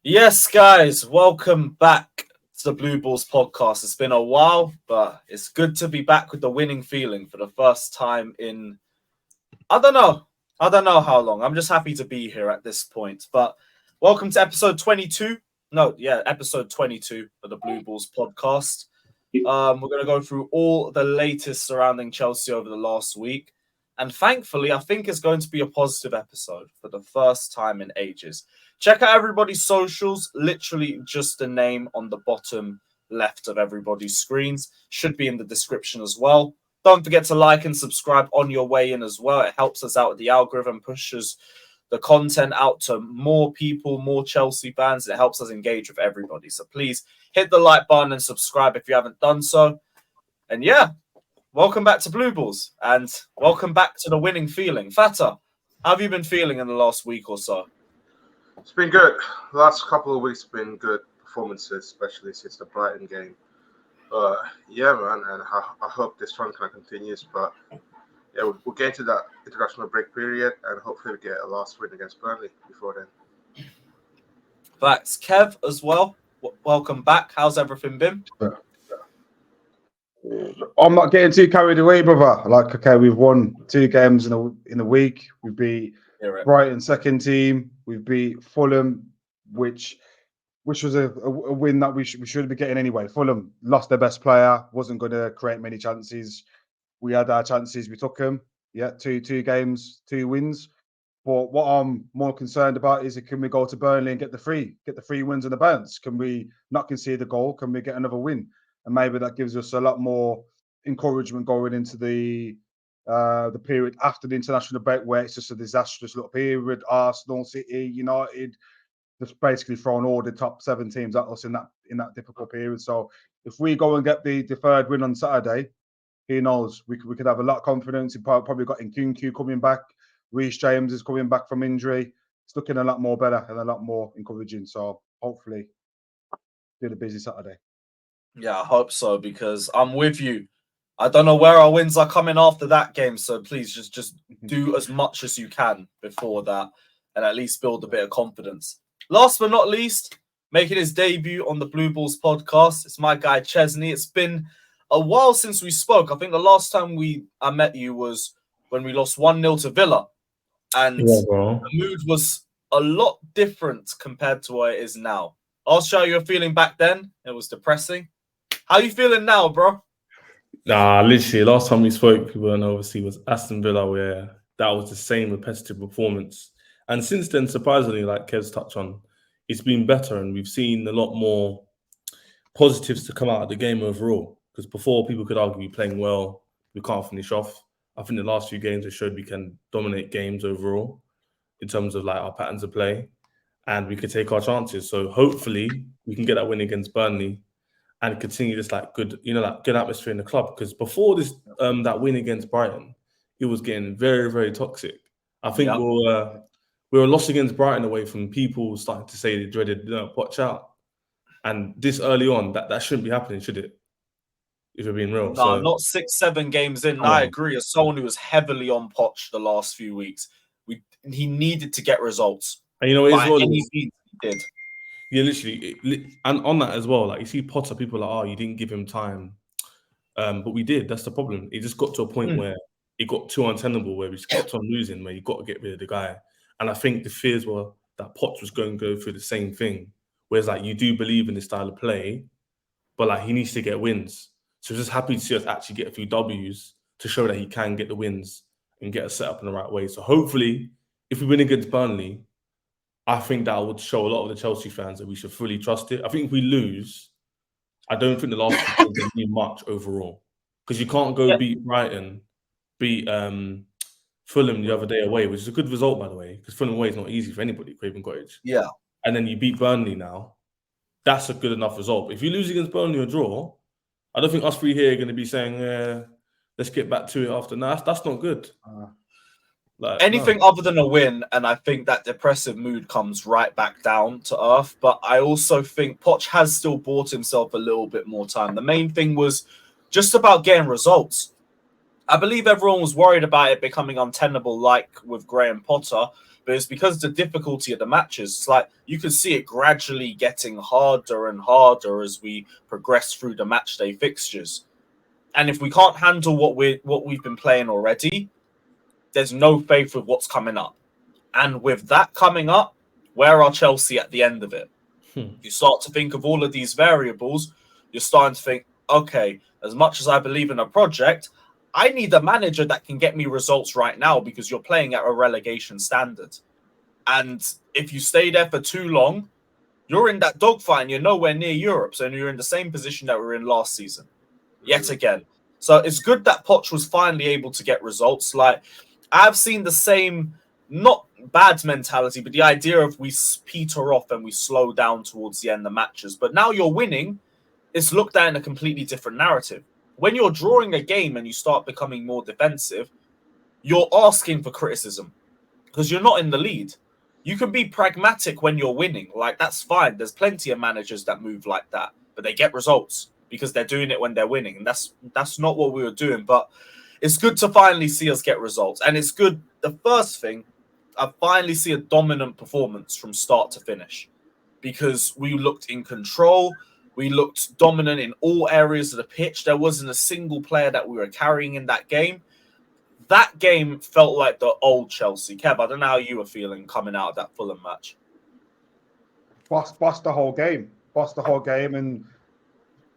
Yes, guys, welcome back to the Blue Balls podcast. It's been a while, but it's good to be back with the winning feeling for the first time in, I don't know. I don't know how long. I'm just happy to be here at this point. But welcome to episode 22. Episode 22 of the Blue Balls podcast. We're going to go through all the latest surrounding Chelsea over the last week. And thankfully, I think it's going to be a positive episode for the first time in ages. Check out everybody's socials, literally just the name on the bottom left of everybody's screens. Should be in the description as well. Don't forget to like and subscribe on your way in as well. It helps us out with the algorithm, pushes the content out to more people, more Chelsea fans. It helps us engage with everybody. So please hit the like button and subscribe if you haven't done so. And yeah, welcome back to Blue Balls and welcome back to the winning feeling. Fata, how have you been feeling in the last week or so? It's been good. The last couple of weeks have been good performances, especially since the Brighton game. Yeah, man, and I hope this run kind of continues. But yeah, we'll get into that international break period, and hopefully we get a last win against Burnley before then. Thanks, Kev, as well. Welcome back. How's everything been? I'm not getting too carried away, brother. Okay, we've won 2 games in a week. We beat Brighton second team. We beat Fulham, which was a win that we should be getting anyway. Fulham lost their best player, wasn't going to create many chances. We had our chances, we took them. Yeah, two games, 2 wins. But what I'm more concerned about is can we go to Burnley and get the 3 wins on the bounce? Can we not concede a goal? Can we get another win? And maybe that gives us a lot more encouragement going into the period after the international break, where it's just a disastrous little period. Arsenal, City, United, just basically throwing all the top 7 teams at us in that difficult period. So if we go and get the 3rd win on Saturday, who knows? We could have a lot of confidence. We've probably got Nkunku coming back. Reece James is coming back from injury. It's looking a lot more better and a lot more encouraging. So hopefully, do the busy Saturday. Yeah, I hope so, because I'm with you. I don't know where our wins are coming after that game, so please just do as much as you can before that and at least build a bit of confidence. Last but not least, making his debut on the Blue Balls podcast, it's my guy Chesney. It's been a while since we spoke. I think the last time I met you was when we lost 1-0 to Villa, and the mood was a lot different compared to what it is now. I'll show you a feeling back then. It was depressing. How you feeling now, bro? Nah, literally, last time we spoke, people and obviously was Aston Villa, where that was the same repetitive performance. And since then, surprisingly, like Kev's touched on, it's been better, and we've seen a lot more positives to come out of the game overall. Because before, people could argue we're playing well, we can't finish off. I think the last few games have showed we can dominate games overall in terms of like our patterns of play, and we could take our chances. So hopefully, we can get that win against Burnley and continue this like good atmosphere in the club. Because before this, that win against Brighton, it was getting very, very toxic. I think we were lost against Brighton away from people starting to say they dreaded, watch out. And this early on, that shouldn't be happening, should it? If we're being real. No, not 6-7 games in. I agree. As someone who was heavily on Poch the last few weeks, he needed to get results. And you know, he did. Yeah, literally, and on that as well, like you see Potter, people are like, you didn't give him time, but we did. That's the problem. It just got to a point where it got too untenable, where we just kept on losing, where you got to get rid of the guy. And I think the fears were that Potter was going to go through the same thing, whereas like you do believe in this style of play, but like he needs to get wins. So just happy to see us actually get a few W's to show that he can get the wins and get us set up in the right way. So hopefully, if we win against Burnley, I think that would show a lot of the Chelsea fans that we should fully trust it. I think if we lose, I don't think the last two games will mean much overall. Because you can't go beat Brighton, beat Fulham the other day away, which is a good result, by the way, because Fulham away is not easy for anybody, Craven Cottage. Yeah. And then you beat Burnley now. That's a good enough result. If you lose against Burnley or draw, I don't think us 3 here are going to be saying, let's get back to it after. No, that's not good. Anything other than a win, and I think that depressive mood comes right back down to earth. But I also think Poch has still bought himself a little bit more time. The main thing was just about getting results. I believe everyone was worried about it becoming untenable, like with Graham Potter. but it's because the difficulty of the matches. It's like you can see it gradually getting harder and harder as we progress through the match day fixtures. And if we can't handle what we've been playing already, there's no faith with what's coming up. And with that coming up, where are Chelsea at the end of it? You start to think of all of these variables. You're starting to think, okay, as much as I believe in a project, I need a manager that can get me results right now because you're playing at a relegation standard. And if you stay there for too long, you're in that dogfight and you're nowhere near Europe. So you're in the same position that we were in last season, yet again. So it's good that Poch was finally able to get results. Like, I've seen the same, not bad mentality, but the idea of we peter off and we slow down towards the end of matches. But now you're winning, it's looked at in a completely different narrative. When you're drawing a game and you start becoming more defensive, you're asking for criticism because you're not in the lead. You can be pragmatic when you're winning. Like, that's fine. There's plenty of managers that move like that, but they get results because they're doing it when they're winning. And that's not what we were doing. But it's good to finally see us get results. And it's good. The first thing, I finally see a dominant performance from start to finish because we looked in control. We looked dominant in all areas of the pitch. There wasn't a single player that we were carrying in that game. That game felt like the old Chelsea. Kev, I don't know how you were feeling coming out of that Fulham match. Bust the whole game. And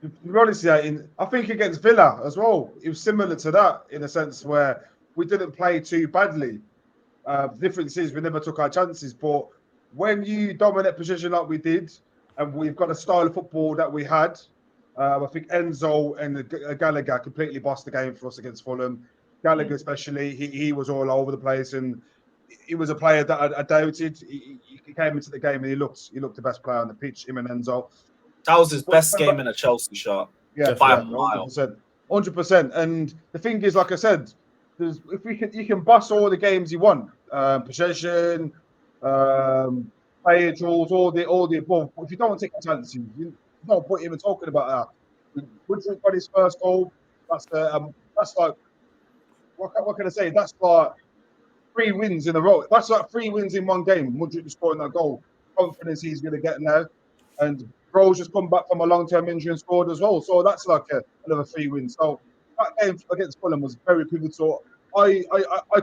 to be honest, I think against Villa as well, it was similar to that in a sense where we didn't play too badly. The difference is we never took our chances. But when you dominate position like we did, and we've got a style of football that we had, I think Enzo and Gallagher completely bossed the game for us against Fulham. Gallagher especially, he was all over the place, and he was a player that I doubted. He came into the game and he looked the best player on the pitch, him and Enzo. That was his best game in a Chelsea shirt. Yeah, by a mile. 100%. And the thing is, like I said, if you can boss all the games you want, possession, player draws, all the above. If you don't take a chance, you don't put even talking about that. Woodruff got his first goal. That's like what can I say? That's like 3 wins in a row. That's like 3 wins in one game. Woodruff scoring that goal, confidence he's going to get now, and Rose just come back from a long-term injury and scored as well. So that's like another 3 wins. So that game against Fulham was very pivotal. I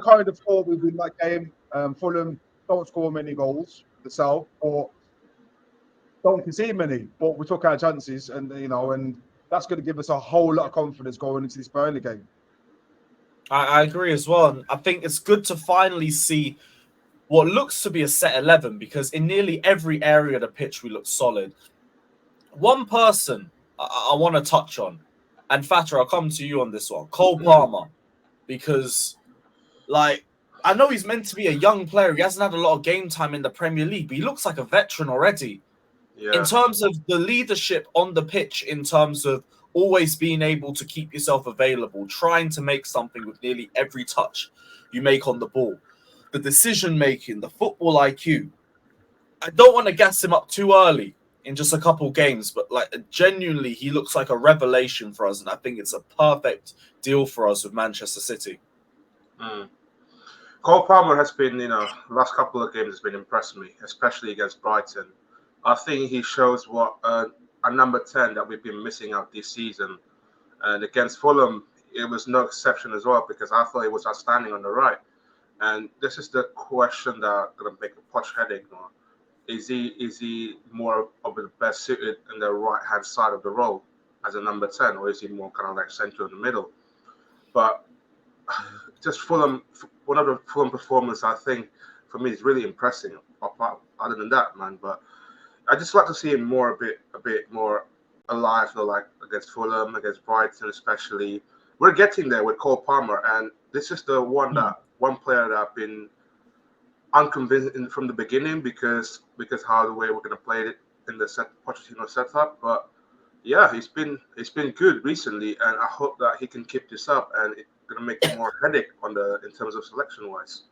kind of thought we'd win that game. Fulham don't score many goals themselves, or don't concede many, but we took our chances, and and that's going to give us a whole lot of confidence going into this Burnley game. I agree as well. And I think it's good to finally see what looks to be a set 11 because in nearly every area of the pitch we look solid. One person I want to touch on, and Fatter, I'll come to you on this one, Cole Palmer, because like I know he's meant to be a young player. He hasn't had a lot of game time in the Premier League, but he looks like a veteran already. Yeah. In terms of the leadership on the pitch, in terms of always being able to keep yourself available, trying to make something with nearly every touch you make on the ball, the decision-making, the football IQ. I don't want to gas him up too early in just a couple games, but like genuinely, he looks like a revelation for us, and I think it's a perfect deal for us with Manchester City. Cole Palmer has been, last couple of games has been impressing me, especially against Brighton. I think he shows what a number 10 that we've been missing out this season. And against Fulham, it was no exception as well because I thought he was outstanding on the right. And this is the question that I'm going to make a Poch headache more. Is he more of the best suited in the right-hand side of the role as a number 10, or is he more kind of like central in the middle? But just Fulham, one of the Fulham performers, I think, for me, is really impressive. Other than that, man, but I just like to see him a bit more alive, like against Fulham, against Brighton, especially. We're getting there with Cole Palmer, and this is the one player that I've been unconvinced from the beginning because how the way we're going to play it in the Pochettino setup. But yeah, he's been good recently, and I hope that he can keep this up, and it's going to make it more headache in terms of selection wise.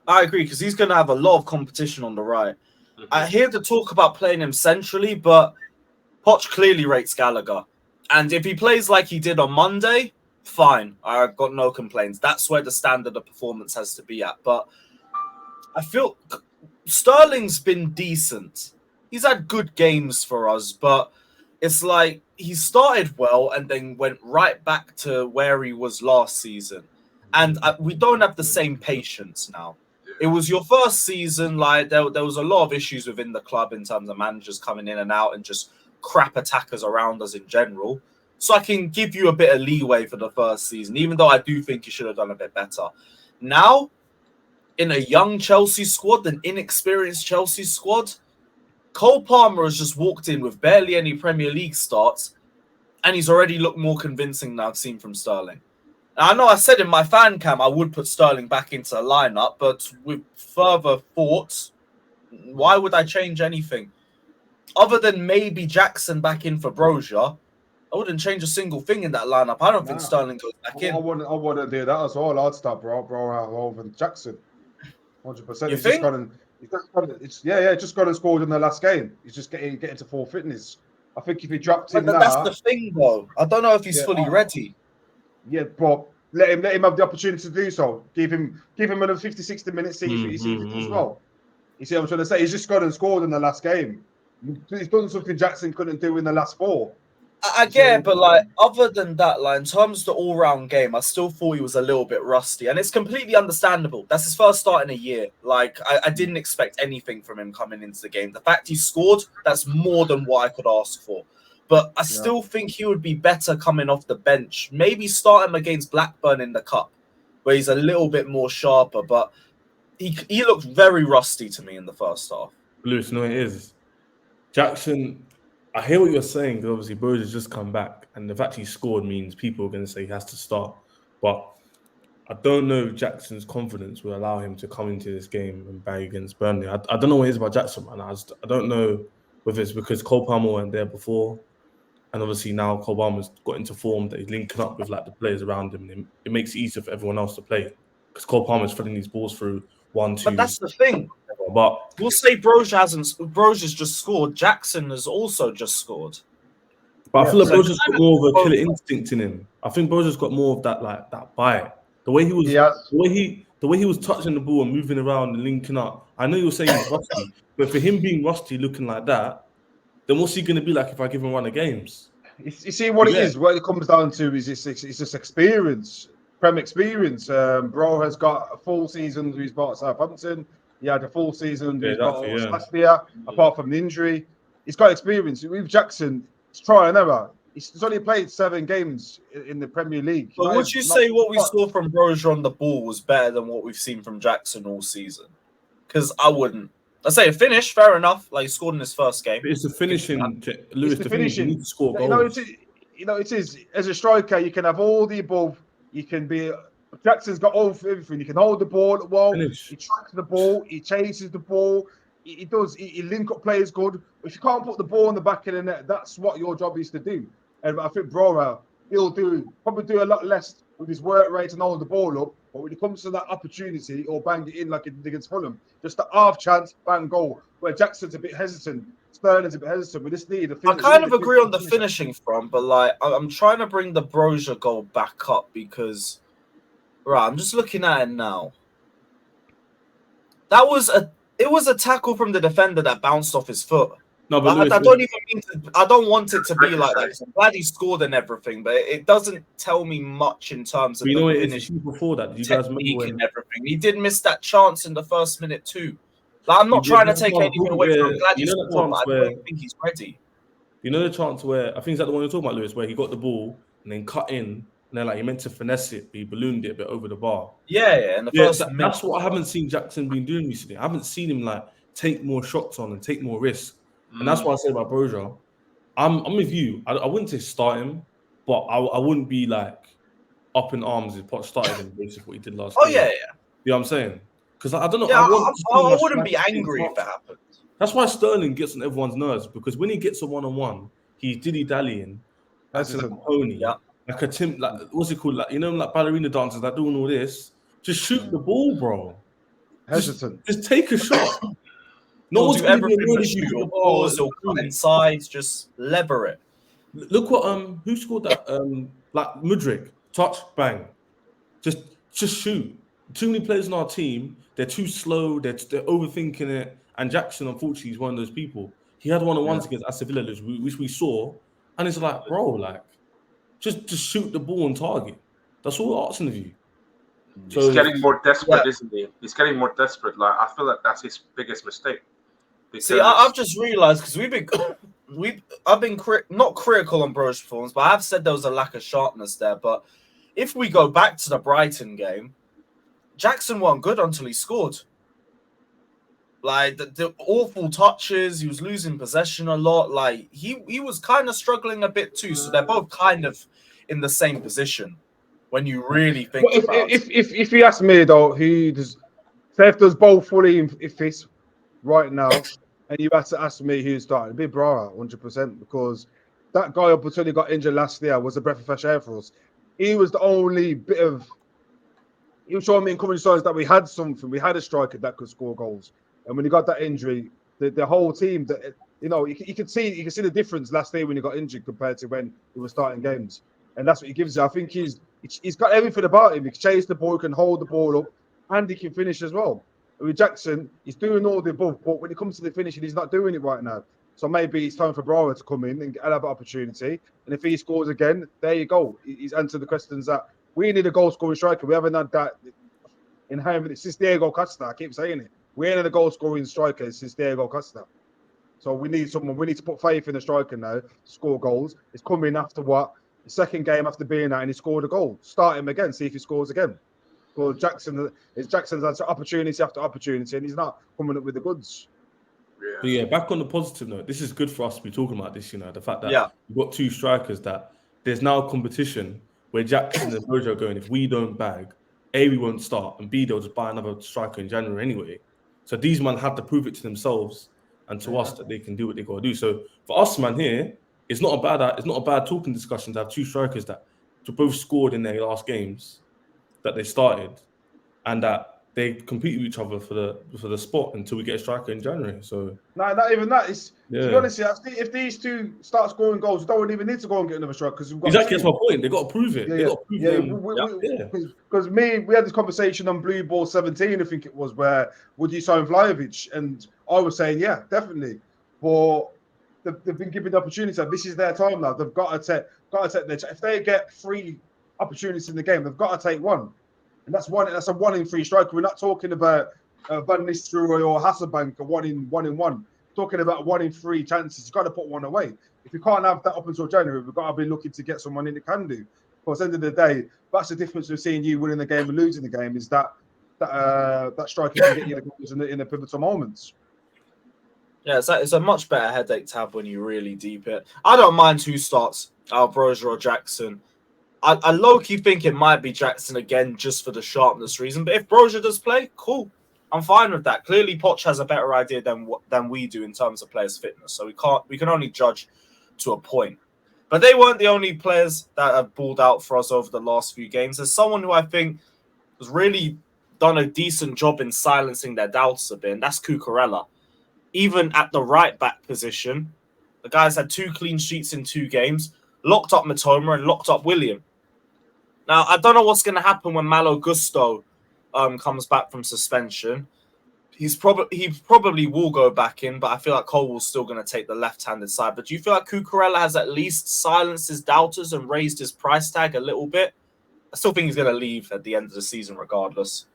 I agree because he's going to have a lot of competition on the right. Mm-hmm. I hear the talk about playing him centrally, but Poch clearly rates Gallagher, and if he plays like he did on Monday, fine. I've got no complaints. That's where the standard of performance has to be at. But I feel Sterling's been decent. He's had good games for us, but it's like he started well and then went right back to where he was last season. And we don't have the same patience now. It was your first season. Like there was a lot of issues within the club in terms of managers coming in and out and just crap attackers around us in general. So I can give you a bit of leeway for the first season, even though I do think you should have done a bit better. Now, in a young Chelsea squad, an inexperienced Chelsea squad, Cole Palmer has just walked in with barely any Premier League starts, and he's already looked more convincing than I've seen from Sterling. I know I said in my fan cam I would put Sterling back into the lineup, but with further thoughts, why would I change anything? Other than maybe Jackson back in for Brozier, I wouldn't change a single thing in that lineup. I don't think Sterling goes back in. I wouldn't do that as well. I'd start bro over Jackson. 100%. You think? Just gone and scored in the last game. He's just getting to full fitness. I think if he dropped in that's the thing, though. I don't know if he's fully ready. Yeah, but let him have the opportunity to do so. Give him another 50, 60 minutes, see if he does well. You see what I'm trying to say? He's just gone and scored in the last game. He's done something Jackson couldn't do in the last 4. I get it, but like other than that, like in terms of the all-round game, I still thought he was a little bit rusty, and it's completely understandable. That's his first start in a year. Like I didn't expect anything from him coming into the game. The fact he scored, that's more than what I could ask for. But I still think he would be better coming off the bench. Maybe start him against Blackburn in the cup, where he's a little bit more sharper. But he looked very rusty to me in the first half. Lewis, no, it is. Jackson, I hear what you're saying, because obviously Brozi's just come back, and the fact he scored means people are going to say he has to start. But I don't know if Jackson's confidence will allow him to come into this game and bang against Burnley. I don't know what it is about Jackson, man. I don't know whether it's because Cole Palmer weren't there before, and obviously now Cole Palmer's got into form that he's linking up with like the players around him, and it makes it easier for everyone else to play, because Cole Palmer's filling these balls through 1, 2. But that's the thing. But we'll say Brozia's just scored. Jackson has also just scored. But I feel like Brozia's got more of a killer instinct in him. I think Brozia's got more of that like that bite. The way he was, the way he was touching the ball and moving around and linking up. I know you were saying he's rusty, but for him being rusty, looking like that, then what's he going to be like if I give him a run of games? You see what it is. What it comes down to is it's experience, Prem experience. Bro has got a full season under his belt at Southampton. He had a full season under his belt last year, apart from the injury. He's got experience. With Jackson, it's try and error. He's only played 7 games in the Premier League. But would you say what we saw from Brozier on the ball was better than what we've seen from Jackson all season? Because I wouldn't. I say a finish, fair enough. Like he scored in his first game. But it's the finishing, Lewis. The finishing. You need to score goals. It is. As a striker, you can have all the above. You can be. Jackson's got all everything. He can hold the ball well. He tracks the ball. He chases the ball. He does. He link up players good. If you can't put the ball in the back of the net, that's what your job is to do. And I think Brozier, he'll probably do a lot less with his work rate and hold the ball up. But when it comes to that opportunity, or bang it in like it did against Fulham, just a half chance, bang goal. Where Jackson's a bit hesitant, Sterling's a bit hesitant. We just need I kind of agree on the finishing front, but like I'm trying to bring the Brozier goal back up because, right, I'm just looking at it now. It was a tackle from the defender that bounced off his foot. No, but I don't even mean to. I don't want it to be like that. I'm glad he scored and everything, but it doesn't tell me much in terms of the finish. Before that, you guys remember and everything. He did miss that chance in the first minute too. Like, I'm not trying to take anything away from him. I'm glad he scored, but I don't think he's ready. You know the chance where I think it's like the one you're talking about, Lewis, where he got the ball and then cut in, and then like he meant to finesse it, but he ballooned it a bit over the bar. Yeah. And that's what I haven't seen Jackson been doing recently. I haven't seen him like take more shots on and take more risks. And that's what I say about Brozier. I'm with you. I wouldn't say start him, but I wouldn't be like up in arms if Poch started him basically what he did last game. Yeah. You know what I'm saying? Because I don't know. Yeah, I wouldn't be angry if that happened. That's why Sterling gets on everyone's nerves, because when he gets a one-on-one, he's dilly-dallying. That's like a pony. Yeah. Like a Tim, like what's it called? Like, you know, like ballerina dancers, like doing all this. Just shoot the ball, bro. Hesitant. Just take a shot. No one's going to be able to shoot your balls or come inside. Just lever it. Look what who scored that? Like Mudryk, touch, bang. Just shoot. Too many players on our team, they're too slow. They're overthinking it. And Jackson, unfortunately, is one of those people. He had one-on-ones against Aston Villa, which we saw, and it's like, bro, like, just shoot the ball on target. That's all we're asking of you. He's getting more desperate, isn't he? He's getting more desperate. Like, I feel like that's his biggest mistake. Because... See, I've just realised, because I've been not critical on Bro's performance, but I've said there was a lack of sharpness there. But if we go back to the Brighton game, Jackson wasn't good until he scored. Like, the awful touches, he was losing possession a lot. Like, he was kind of struggling a bit too. So they're both kind of in the same position when you really think about it. If you ask me, though, who does... Say if there's both fully in fit right now, and you had to ask me who's starting, it'd be Braga, 100%, because that guy up until he got injured last year was a breath of fresh air for us. He was the only bit of... He was showing me encouraging signs that we had something. We had a striker that could score goals. And when he got that injury, the whole team, you could see the difference last year when he got injured compared to when he was starting games. And that's what he gives you. I think he's got everything about him. He can chase the ball, he can hold the ball up, and he can finish as well. With Jackson, he's doing all the above, but when it comes to the finishing, he's not doing it right now. So maybe it's time for Braga to come in and have an opportunity. And if he scores again, there you go. He's answered the questions that we need a goal-scoring striker. We haven't had that in Hammond since Diego Costa. I keep saying it. We ain't had a goal-scoring striker since Diego Costa. So we need someone. We need to put faith in the striker now to score goals. It's coming after what? The second game after being out, and he scored a goal. Start him again, see if he scores again. Well, Jackson's had opportunity after opportunity, and he's not coming up with the goods. But yeah, back on the positive note, this is good for us to be talking about this, the fact that we've got two strikers that there's now a competition where Jackson and Broja are going, if we don't bag, A, we won't start, and B, they'll just buy another striker in January anyway. So these men have to prove it to themselves and to us that they can do what they got to do. So for us, man, here, it's not a bad talking discussion to have two strikers that both scored in their last games that they started, and that they compete with each other for the spot until we get a striker in January. So no, not even that. To be honest, if these two start scoring goals, we don't even need to go and get another striker because we've got exactly. That's my point. They got to prove it. Because we had this conversation on Blue Ball 17, I think it was, where would you sign Vlahovic? And I was saying, yeah, definitely. But they've been given the opportunity. This is their time now. They've got to take their. If they get 3 opportunities in the game, they've got to take one. And that's a 1 in 3 striker. We're not talking about Van Nistelrooy or Hasselbank, a 1 in 1. We're talking about 1 in 3 chances. You've got to put one away. If you can't have that up until January, we've got to be looking to get someone in that can do. But at the end of the day, that's the difference with seeing you winning the game and losing the game, is that striker can get you the goals in the pivotal moments. Yeah, it's a much better headache to have when you really deep it. I don't mind who starts, Broja or Jackson. I low-key think it might be Jackson again just for the sharpness reason. But if Broja does play, cool. I'm fine with that. Clearly, Poch has a better idea than we do in terms of players' fitness. So we can only judge to a point. But they weren't the only players that have balled out for us over the last few games. There's someone who I think has really done a decent job in silencing their doubts a bit, and that's Cucurella. Even at the right-back position, the guy's had 2 clean sheets in 2 games, locked up Matoma and locked up William. Now, I don't know what's going to happen when Malo Gusto comes back from suspension. He probably will go back in, but I feel like Colwell's still going to take the left-handed side. But do you feel like Cucurella has at least silenced his doubters and raised his price tag a little bit? I still think he's going to leave at the end of the season regardless.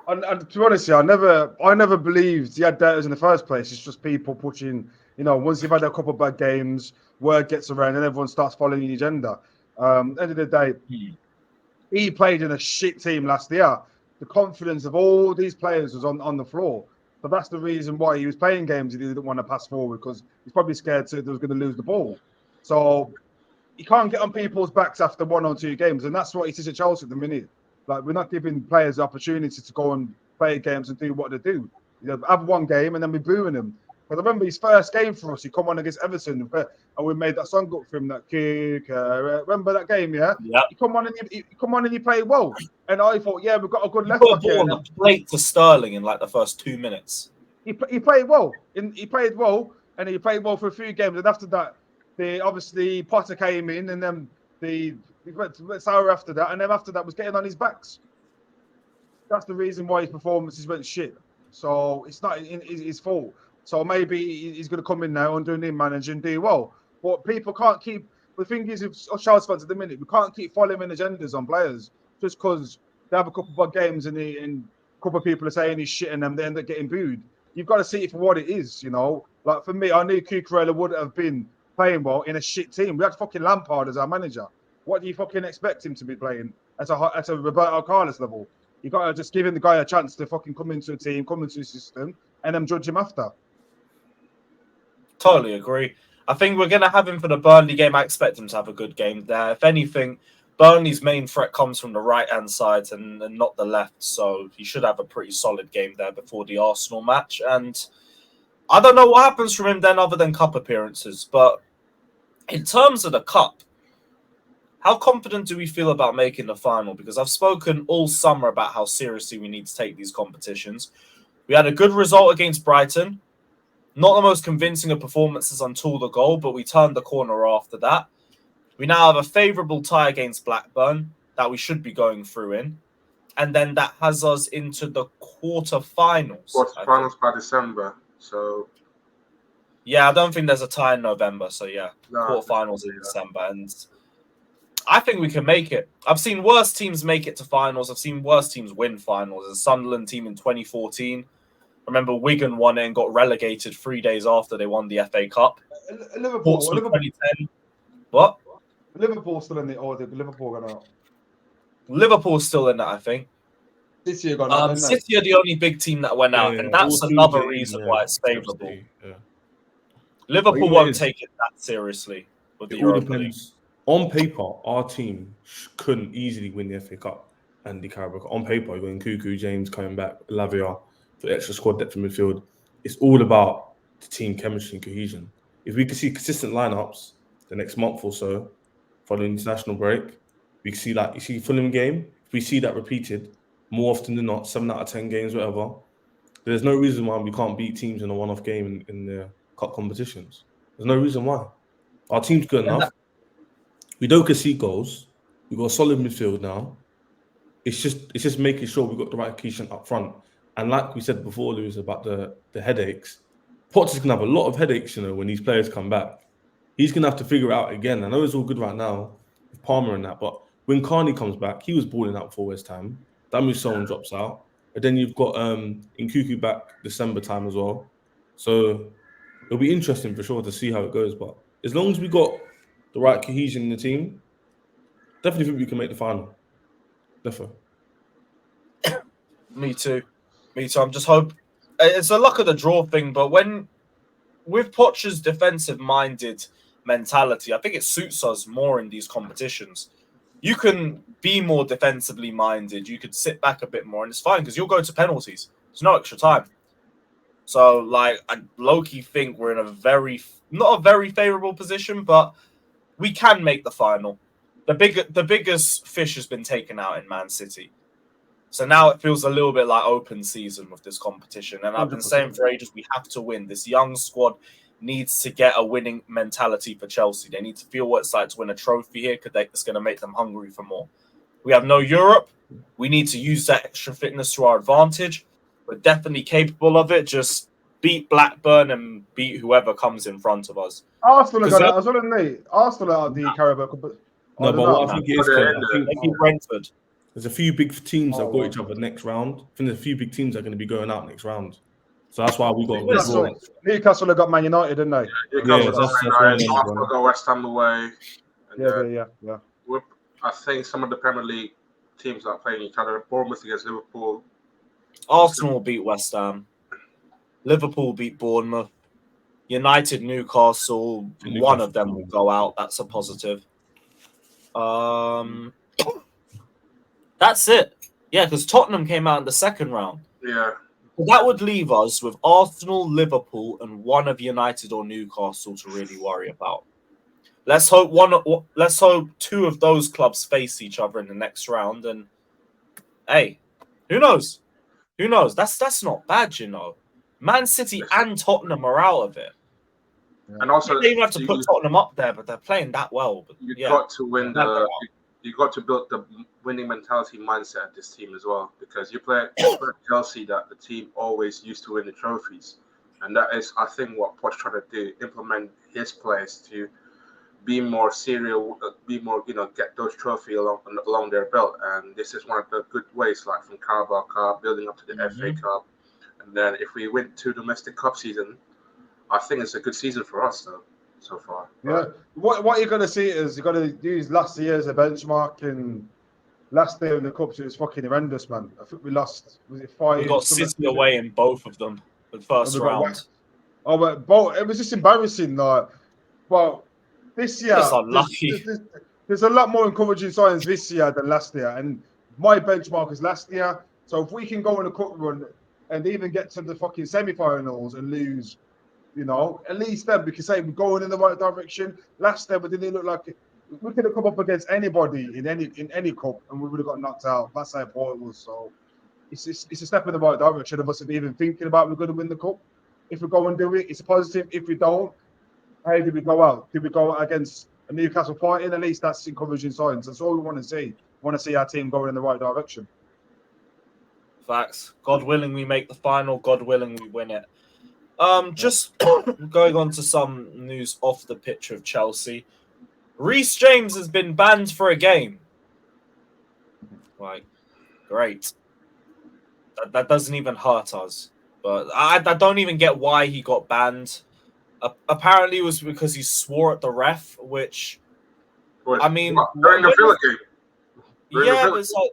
And to be honest, I never believed he had doubters in the first place. It's just people pushing, once you've had a couple of bad games, word gets around and everyone starts following the agenda. End of the day, he played in a shit team last year. The confidence of all these players was on the floor. So that's the reason why he was playing games he didn't want to pass forward, because he's probably scared that he was going to lose the ball. So you can't get on people's backs after 1 or 2 games. And that's what it is at Chelsea at the minute. Like, we're not giving players the opportunity to go and play games and do what they do. Have 1 game and then we're booing them. Because I remember his first game for us, he come on against Everton, and we made that song up for him, that kick. Remember that game, yeah? Yeah. He come on and he played well. And I thought, yeah, we've got a good left back here. On the plate to Sterling in like the first 2 minutes. He played well. He played well, and he played well for a few games. And after that, obviously Potter came in, and then he went sour after that, and then after that was getting on his backs. that's the reason why his performances went shit. So it's not his fault. So maybe he's going to come in now under a new manager and do well. But people can't keep. The thing is, with Chelsea fans at the minute, we can't keep following agendas on players just because they have a couple of games and a couple of people are saying he's shit and them, they end up getting booed. You've got to see it for what it is, you know. Like for me, I knew Cucurella would have been playing well in a shit team. We had fucking Lampard as our manager. What do you fucking expect him to be playing at a Roberto Carlos level? You got to just give him the guy a chance to fucking come into a team, come into a system, and then judge him after. Totally agree. I think we're going to have him for the Burnley game. I expect him to have a good game there. If anything, Burnley's main threat comes from the right-hand side and not the left, so he should have a pretty solid game there before the Arsenal match. And I don't know what happens from him then other than cup appearances, but in terms of the cup, how confident do we feel about making the final? Because I've spoken all summer about how seriously we need to take these competitions. We had a good result against Brighton. Not the most convincing of performances until the goal, but we turned the corner after that. We now have a favourable tie against Blackburn that we should be going through in. And then that has us into the quarterfinals. Quarterfinals by December. So yeah, I don't think there's a tie in November. So yeah, quarterfinals in December. And I think we can make it. I've seen worse teams make it to finals. I've seen worse teams win finals. The Sunderland team in 2014. Remember, Wigan won it and got relegated 3 days after they won the FA Cup. Liverpool 2010. What? Liverpool still in it, or did Liverpool gone out? Liverpool's still in it, I think. This year gone out. City are the only big team that went out, and that's another reason why it's favourable. Yeah. Liverpool won't take it that seriously with the Europa League. On paper, our team couldn't easily win the FA Cup and the Carabao Cup. On paper, you're going Cuckoo, James coming back, Lavia, for extra squad depth in midfield. It's all about the team chemistry and cohesion. If we could see consistent lineups the next month or so, following the international break, we can see you see Fulham game. If we see that repeated more often than not, 7 out of 10 games, whatever, there's no reason why we can't beat teams in a one-off game in the cup competitions. There's no reason why. Our team's good enough. We don't concede goals. We've got a solid midfield now. It's just making sure we've got the right cohesion up front. And like we said before, Lewis, about the headaches, Potter's going to have a lot of headaches, when these players come back. He's going to have to figure it out again. I know it's all good right now with Palmer and that, but when Carney comes back, he was balling out for West Ham. That means someone drops out. And then you've got Nkuku back December time as well. So it'll be interesting for sure to see how it goes. But as long as we got the right cohesion in the team, definitely think we can make the final. Definitely. Me too. I'm just hoping it's a luck of the draw thing, but with Poch's defensive-minded mentality, I think it suits us more in these competitions. You can be more defensively minded. You could sit back a bit more, and it's fine because you'll go to penalties. There's no extra time. So, I low-key think we're in not a very favourable position, but we can make the final. The biggest fish has been taken out in Man City. So now it feels a little bit like open season with this competition. And I've been saying for ages, we have to win. This young squad needs to get a winning mentality for Chelsea. They need to feel what it's like to win a trophy here because it's going to make them hungry for more. We have no Europe. We need to use that extra fitness to our advantage. We're definitely capable of it. Just beat Blackburn and beat whoever comes in front of us. Arsenal are going as well, isn't they? Arsenal are the Carabao Cup. No, but what I think it is, I think Brentford. There's a few big teams that got each other next round. I think there's a few big teams that are going to be going out next round. So that's why we got Newcastle have got Man United, didn't they? Arsenal got West Ham away. Yeah. I think some of the Premier League teams that are playing each other, Bournemouth against Liverpool. Arsenal will beat West Ham. Liverpool will beat Bournemouth. United, Newcastle, one of them will go out. That's a positive. That's it. Yeah, because Tottenham came out in the second round. Yeah. That would leave us with Arsenal, Liverpool, and one of United or Newcastle to really worry about. Let's hope two of those clubs face each other in the next round. And hey, who knows? That's not bad, Man City and Tottenham are out of it. And also, they even have to put Tottenham up there, but they're playing that well. But you've got to win you got to build the winning mentality mindset of this team as well, because you play Chelsea, that the team always used to win the trophies, and that is, I think, what Poch trying to do, implement his players to be more serial, be more, get those trophies along their belt. And this is one of the good ways, like from Carabao Cup, building up to the FA Cup. And then if we win 2 domestic cup season, I think it's a good season for us, though, so far. Yeah. What you're going to see is you're going to use last year as a benchmark. And last year in the Cups, it was fucking horrendous, man. I think we lost, was it 5? We got City away in both of them, the first round. Oh, but both, it was just embarrassing. Well, this year, there's a lot more encouraging signs this year than last year. And my benchmark is last year. So if we can go on a cup run and even get to the fucking semi-finals and lose, at least then we can say we're going in the right direction. Last year, we didn't look like we could have come up against anybody in any cup and we would have got knocked out. That's how poor it was. So it's a step in the right direction of us even thinking about we're going to win the cup. If we go and do it, it's a positive. If we don't, how did we go out? Did we go out against a Newcastle fighting? At least that's encouraging signs. That's all we want to see. We want to see our team going in the right direction. Facts. God willing, we make the final. God willing, we win it. Just going on to some news off the pitch of Chelsea. Reece James has been banned for a game. Like, great. That doesn't even hurt us. But I don't even get why he got banned. Apparently, it was because he swore at the ref, which, I mean... During the Villa game. Yeah, but it's like...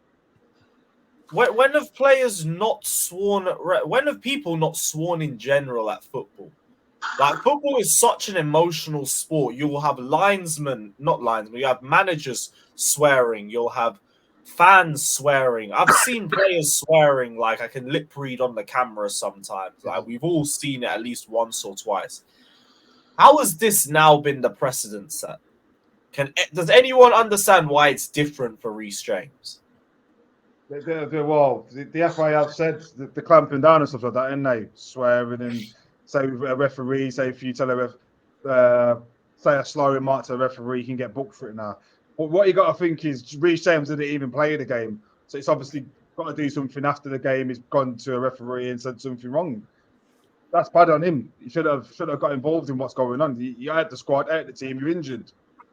When have players not sworn at when have people not sworn in general at football? Like, football is such an emotional sport. You will have you have managers swearing. You'll have fans swearing. I've seen players swearing, like I can lip read on the camera sometimes. Like, we've all seen it at least once or twice. How has this now been the precedent set? Does anyone understand why it's different for Reece James? Well, the FA have said the clamping down and stuff like that, and they swearing and say a referee, say if you tell a ref, say a slow remark to a referee, you can get booked for it now. But what you got to think is Reece James didn't even play the game, so it's obviously got to do something after the game. He's gone to a referee and said something wrong. That's bad on him. He should have got involved in what's going on. You had the squad, out the team, you're injured.